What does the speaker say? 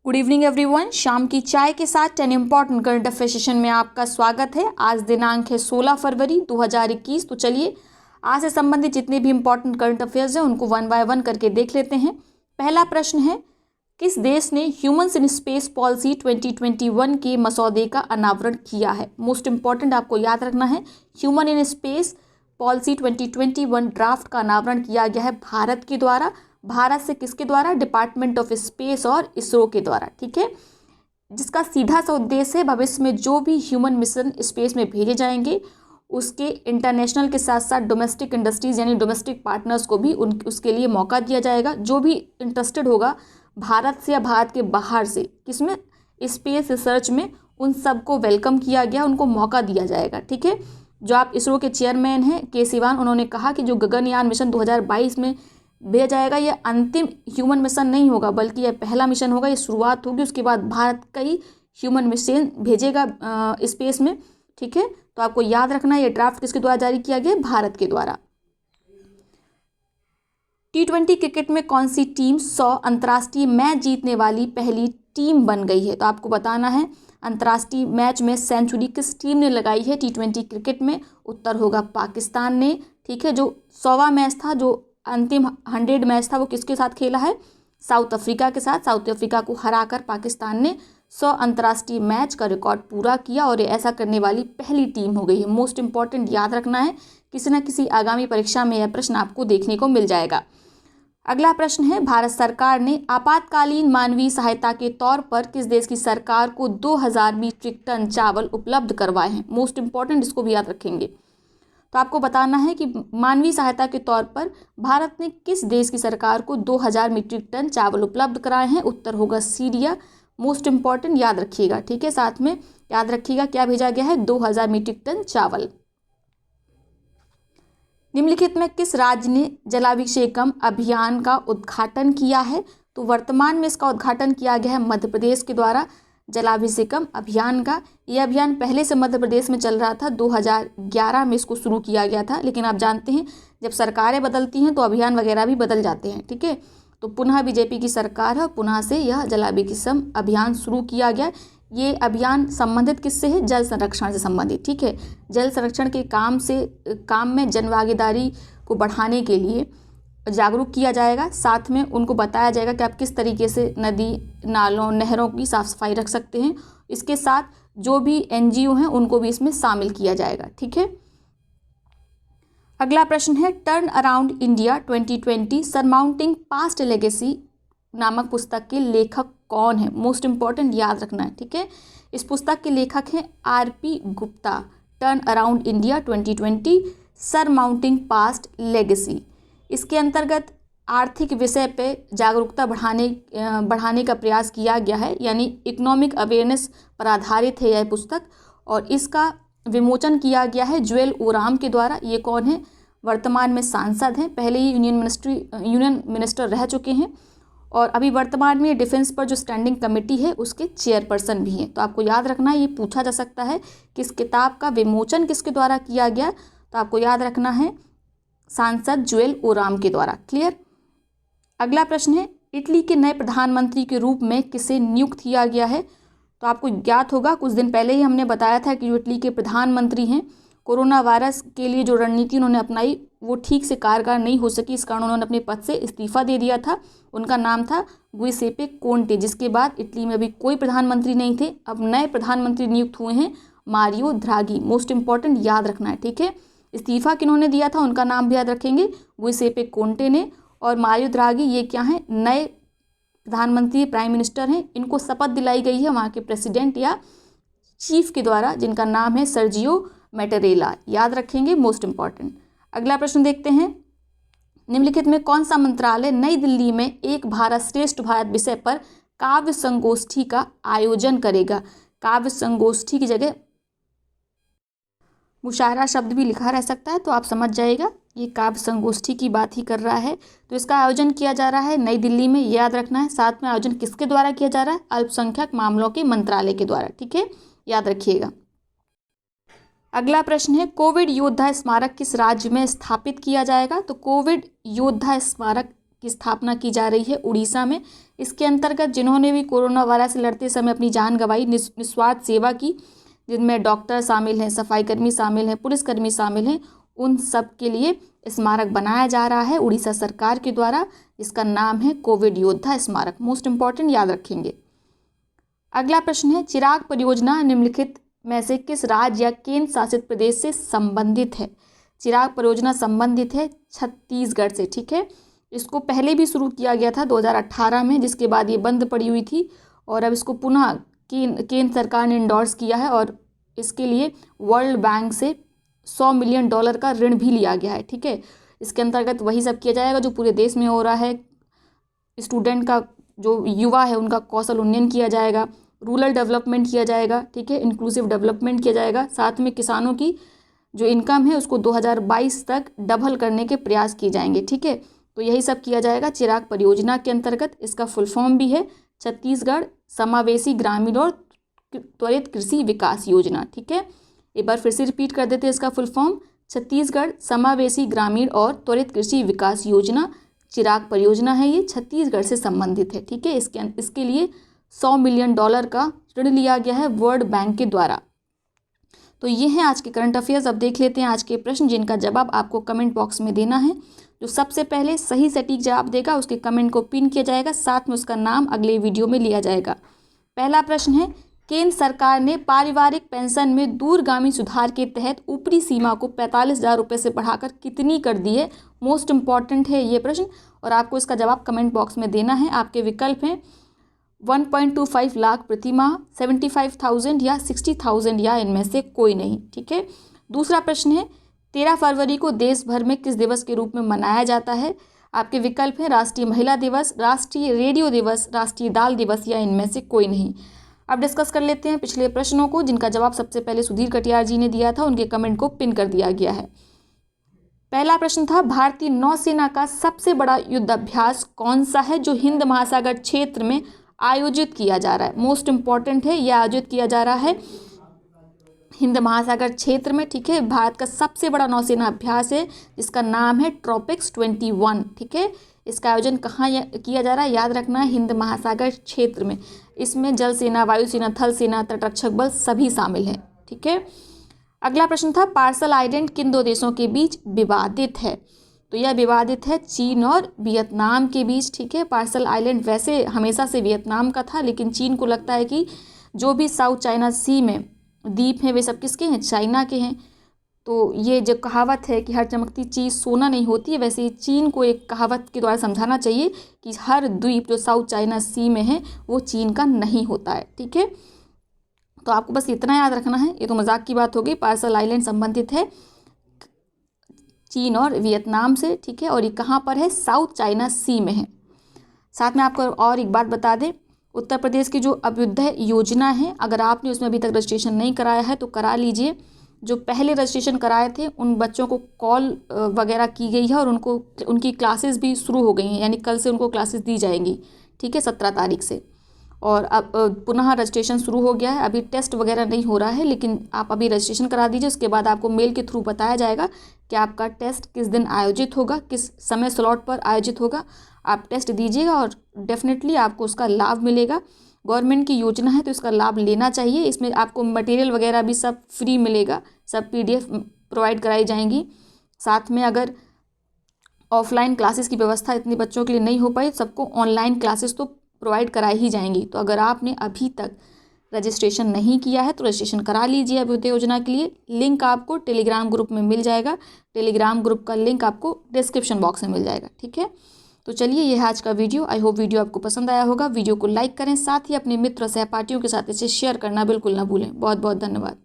Good evening everyone. शाम की चाय के साथ 10 इंपॉर्टेंट करंट अफेयर सेशन में आपका स्वागत है। आज दिनांक है 16 फरवरी 2021। तो चलिए आज से संबंधित जितने भी इंपॉर्टेंट करंट अफेयर्स हैं उनको वन बाय वन करके देख लेते हैं। पहला प्रश्न है, किस देश ने ह्यूमन्स इन स्पेस पॉलिसी 2021 के मसौदे का अनावरण किया है? मोस्ट इंपॉर्टेंट आपको याद रखना है, human in space policy 2021 draft का अनावरण किया गया है भारत के द्वारा। भारत से किसके द्वारा? डिपार्टमेंट ऑफ स्पेस और इसरो के द्वारा, ठीक है। जिसका सीधा सा उद्देश्य है भविष्य में जो भी ह्यूमन मिशन स्पेस में भेजे जाएंगे उसके इंटरनेशनल के साथ साथ डोमेस्टिक इंडस्ट्रीज यानी डोमेस्टिक पार्टनर्स को भी उसके लिए मौका दिया जाएगा। जो भी इंटरेस्टेड होगा भारत से या भारत के बाहर से किसमें, स्पेस रिसर्च में, उन सबको वेलकम किया गया, उनको मौका दिया जाएगा, ठीक है। जो आप इसरो के चेयरमैन हैं के सिवान, उन्होंने कहा कि जो गगनयान मिशन 2022 में भेजा जाएगा यह अंतिम ह्यूमन मिशन नहीं होगा बल्कि यह पहला मिशन होगा, ये शुरुआत होगी। उसके बाद भारत कई ह्यूमन मिशन भेजेगा स्पेस में, ठीक है। तो आपको याद रखना है ये ड्राफ्ट किसके द्वारा जारी किया गया? भारत के द्वारा। T20 क्रिकेट में कौन सी टीम 100 अंतर्राष्ट्रीय मैच जीतने वाली पहली टीम बन गई है? तो आपको बताना है अंतर्राष्ट्रीय मैच में सेंचुरी किस टीम ने लगाई है T20 क्रिकेट में? उत्तर होगा पाकिस्तान ने, ठीक है। जो 100वां मैच था, जो अंतिम 100 मैच था, वो किसके साथ खेला है? साउथ अफ्रीका के साथ। साउथ अफ्रीका को हराकर पाकिस्तान ने 100 अंतर्राष्ट्रीय मैच का रिकॉर्ड पूरा किया और ऐसा करने वाली पहली टीम हो गई है। मोस्ट इंपॉर्टेंट याद रखना है, किसी न किसी आगामी परीक्षा में यह प्रश्न आपको देखने को मिल जाएगा। अगला प्रश्न है, भारत सरकार ने आपातकालीन मानवीय सहायता के तौर पर किस देश की सरकार को 2000 मीट्रिक टन चावल उपलब्ध करवाए हैं? मोस्ट इंपॉर्टेंट, इसको भी याद रखेंगे। तो आपको बताना है कि मानवीय सहायता के तौर पर भारत ने किस देश की सरकार को 2000 मीट्रिक टन चावल उपलब्ध कराए हैं? उत्तर होगा सीरिया। मोस्ट इंपॉर्टेंट याद रखिएगा, ठीक है। साथ में याद रखिएगा क्या भेजा गया है? 2000 मीट्रिक टन चावल। निम्नलिखित में किस राज्य ने जलाभिषेकम अभियान का उद्घाटन किया है? तो वर्तमान में इसका उद्घाटन किया गया है मध्य प्रदेश के द्वारा जलाभिषेकम अभियान का। यह अभियान पहले से मध्य प्रदेश में चल रहा था, 2011 में इसको शुरू किया गया था, लेकिन आप जानते हैं जब सरकारें बदलती हैं तो अभियान वगैरह भी बदल जाते हैं, ठीक है। तो पुनः बीजेपी की सरकार है, पुनः से यह जलाभिषेकम अभियान शुरू किया गया। ये अभियान संबंधित किससे है? जल संरक्षण से संबंधित, ठीक है। जल संरक्षण के काम में जनभागीदारी को बढ़ाने के लिए जागरूक किया जाएगा। साथ में उनको बताया जाएगा कि आप किस तरीके से नदी, नालों, नहरों की साफ सफाई रख सकते हैं। इसके साथ जो भी NGO हैं उनको भी इसमें शामिल किया जाएगा, ठीक है। अगला प्रश्न है, turn around India 2020 surmounting past legacy नामक पुस्तक के लेखक कौन है? मोस्ट इंपॉर्टेंट याद रखना है, ठीक है। इस पुस्तक के लेखक हैं RP Gupta. Turn around India 2020 surmounting past legacy. इसके अंतर्गत आर्थिक विषय पे जागरूकता बढ़ाने का प्रयास किया गया है, यानी इकोनॉमिक अवेयरनेस पर आधारित है यह पुस्तक। और इसका विमोचन किया गया है जुएल ओराम के द्वारा। ये कौन है? वर्तमान में सांसद हैं, पहले ही यूनियन मिनिस्टर रह चुके हैं और अभी वर्तमान में डिफेंस पर जो स्टैंडिंग कमेटी है उसके चेयरपर्सन भी हैं। तो आपको याद रखना है, ये पूछा जा सकता है कि इस किताब का विमोचन किसके द्वारा किया गया? तो आपको याद रखना है सांसद जुएल ओराम के द्वारा। क्लियर। अगला प्रश्न है, इटली के नए प्रधानमंत्री के रूप में किसे नियुक्त किया गया है? तो आपको ज्ञात होगा कुछ दिन पहले ही हमने बताया था कि जो इटली के प्रधानमंत्री हैं, कोरोना वायरस के लिए जो रणनीति उन्होंने अपनाई वो ठीक से कारगर नहीं हो सकी, इस कारण उन्होंने अपने पद से इस्तीफा दे दिया था। उनका नाम था गुइसेपे कोंटे, जिसके बाद इटली में अभी कोई प्रधानमंत्री नहीं थे। अब नए प्रधानमंत्री नियुक्त हुए हैं मारियो द्राघी। मोस्ट इंपॉर्टेंट याद रखना है, ठीक है। इस्तीफा किन्होंने दिया था उनका नाम भी याद रखेंगे, गुइसेपे कोंटे ने। और मारियो द्राघी ये क्या है? नए प्रधानमंत्री, प्राइम मिनिस्टर हैं। इनको शपथ दिलाई गई है वहाँ के प्रेसिडेंट या चीफ के द्वारा, जिनका नाम है सर्जियो मैटेरेला। याद रखेंगे, मोस्ट इंपॉर्टेंट। अगला प्रश्न देखते हैं, निम्नलिखित में कौन सा मंत्रालय नई दिल्ली में एक भारत श्रेष्ठ भारत विषय पर काव्य संगोष्ठी का आयोजन करेगा? काव्य संगोष्ठी की जगह मुशायरा शब्द भी लिखा रह सकता है, तो आप समझ जाइएगा ये काव्य संगोष्ठी की बात ही कर रहा है। तो इसका आयोजन किया जा रहा है नई दिल्ली में, याद रखना है। साथ में आयोजन किसके द्वारा किया जा रहा है? अल्पसंख्यक मामलों के मंत्रालय के द्वारा, ठीक है, याद रखिएगा। अगला प्रश्न है, कोविड योद्धा स्मारक किस राज्य में स्थापित किया जाएगा? तो कोविड योद्धा स्मारक की स्थापना की जा रही है उड़ीसा में। इसके अंतर्गत जिन्होंने भी कोरोना वायरस से लड़ते समय अपनी जान गंवाई, निस्वार्थ सेवा की, जिनमें डॉक्टर शामिल हैं, सफाईकर्मी शामिल हैं, पुलिसकर्मी शामिल हैं, उन सब के लिए स्मारक बनाया जा रहा है उड़ीसा सरकार के द्वारा, जिसका नाम है कोविड योद्धा स्मारक। मोस्ट इंपॉर्टेंट, याद रखेंगे। अगला प्रश्न है, चिराग परियोजना निम्नलिखित में से किस राज्य या केंद्र शासित प्रदेश से संबंधित है? चिराग परियोजना संबंधित है छत्तीसगढ़ से। ठीक है, इसको पहले भी शुरू किया गया था 2018 में, जिसके बाद ये बंद पड़ी हुई थी और अब इसको पुनः केंद्र सरकार ने इंडोर्स किया है और इसके लिए वर्ल्ड बैंक से $100 मिलियन का ऋण भी लिया गया है। ठीक है, इसके अंतर्गत वही सब किया जाएगा जो पूरे देश में हो रहा है। स्टूडेंट का जो युवा है उनका कौशल उन्नयन किया जाएगा, रूरल डेवलपमेंट किया जाएगा, ठीक है, इंक्लूसिव डेवलपमेंट किया जाएगा, साथ में किसानों की जो इनकम है उसको 2022 तक डबल करने के प्रयास किए जाएंगे। ठीक है, तो यही सब किया जाएगा चिराग परियोजना के अंतर्गत। इसका फुल फॉर्म भी है छत्तीसगढ़ समावेशी ग्रामीण और त्वरित कृषि विकास योजना। ठीक है, एक बार फिर से रिपीट कर देते हैं इसका फुल फॉर्म, छत्तीसगढ़ समावेशी ग्रामीण और त्वरित कृषि विकास योजना। चिराग परियोजना है, ये छत्तीसगढ़ से संबंधित है। ठीक है, इसके लिए $100 मिलियन का ऋण लिया गया है वर्ल्ड बैंक के द्वारा। तो ये हैं आज के करंट अफेयर्स। अब देख लेते हैं आज के प्रश्न, जिनका जवाब आपको कमेंट बॉक्स में देना है। जो सबसे पहले सही सटीक जवाब देगा उसके कमेंट को पिन किया जाएगा, साथ में उसका नाम अगले वीडियो में लिया जाएगा। पहला प्रश्न है, केंद्र सरकार ने पारिवारिक पेंशन में दूरगामी सुधार के तहत ऊपरी सीमा को 45,000 रुपये से बढ़ाकर कितनी कर दी है? मोस्ट इंपॉर्टेंट है ये प्रश्न और आपको इसका जवाब कमेंट बॉक्स में देना है। आपके विकल्प हैं 1.25 लाख प्रति माह, 75,000 या 60,000 या इनमें से कोई नहीं। ठीक है, दूसरा प्रश्न है, 13 फरवरी को देश भर में किस दिवस के रूप में मनाया जाता है? आपके विकल्प हैं राष्ट्रीय महिला दिवस, राष्ट्रीय रेडियो दिवस, राष्ट्रीय दाल दिवस या इनमें से कोई नहीं। अब डिस्कस कर लेते हैं पिछले प्रश्नों को, जिनका जवाब सबसे पहले सुधीर कटियार जी ने दिया था, उनके कमेंट को पिन कर दिया गया है। पहला प्रश्न था, भारतीय नौसेना का सबसे बड़ा युद्धाभ्यास कौन सा है जो हिंद महासागर क्षेत्र में आयोजित किया जा रहा है? मोस्ट इंपॉर्टेंट है, यह आयोजित किया जा रहा है हिंद महासागर क्षेत्र में। ठीक है, भारत का सबसे बड़ा नौसेना अभ्यास है जिसका नाम है ट्रॉपिक्स 21। ठीक है, इसका आयोजन कहाँ किया जा रहा है? याद रखना है, हिंद महासागर क्षेत्र में। इसमें जल सेना, वायुसेना, थल सेना, तटरक्षक बल सभी शामिल हैं। ठीक है, अगला प्रश्न था, पार्सल आइलैंड किन दो देशों के बीच विवादित है? तो यह विवादित है चीन और वियतनाम के बीच। ठीक है, पार्सल आइलैंड वैसे हमेशा से वियतनाम का था, लेकिन चीन को लगता है कि जो भी साउथ चाइना सी में द्वीप हैं वे सब किसके हैं? चाइना के हैं। तो ये जो कहावत है कि हर चमकती चीज़ सोना नहीं होती है, वैसे ही चीन को एक कहावत के द्वारा समझाना चाहिए कि हर द्वीप जो साउथ चाइना सी में है वो चीन का नहीं होता है। ठीक है, तो आपको बस इतना याद रखना है। ये तो मजाक की बात हो गई, पार्सल आइलैंड संबंधित है चीन और वियतनाम से। ठीक है, और ये कहाँ पर है? साउथ चाइना सी में है। साथ में आपको और एक बात बता दें, उत्तर प्रदेश की जो अभ्युदय योजना है, अगर आपने उसमें अभी तक रजिस्ट्रेशन नहीं कराया है तो करा लीजिए। जो पहले रजिस्ट्रेशन कराए थे उन बच्चों को कॉल वगैरह की गई है और उनकी क्लासेस भी शुरू हो गई हैं, यानी कल से उनको क्लासेस दी जाएंगी। ठीक है, 17 तारीख से। और अब पुनः रजिस्ट्रेशन शुरू हो गया है। अभी टेस्ट वगैरह नहीं हो रहा है, लेकिन आप अभी रजिस्ट्रेशन करा दीजिए। उसके बाद आपको मेल के थ्रू बताया जाएगा कि आपका टेस्ट किस दिन आयोजित होगा, किस समय स्लॉट पर आयोजित होगा। आप टेस्ट दीजिएगा और डेफिनेटली आपको उसका लाभ मिलेगा। गवर्नमेंट की योजना है तो इसका लाभ लेना चाहिए। इसमें आपको मटेरियल वगैरह भी सब फ्री मिलेगा, सब PDF प्रोवाइड कराई जाएंगी। साथ में अगर ऑफलाइन क्लासेस की व्यवस्था इतने बच्चों के लिए नहीं हो पाई, सबको ऑनलाइन क्लासेस तो प्रोवाइड कराई ही जाएंगी। तो अगर आपने अभी तक रजिस्ट्रेशन नहीं किया है तो रजिस्ट्रेशन करा लीजिए अभ्युदय योजना के लिए। लिंक आपको टेलीग्राम ग्रुप में मिल जाएगा। टेलीग्राम ग्रुप का लिंक आपको डिस्क्रिप्शन बॉक्स में मिल जाएगा। ठीक है, तो चलिए यह है आज का वीडियो। आई होप वीडियो आपको पसंद आया होगा। वीडियो को लाइक करें, साथ ही अपने मित्र और सहपाठियों के साथ इसे शेयर करना बिल्कुल ना भूलें। बहुत बहुत धन्यवाद।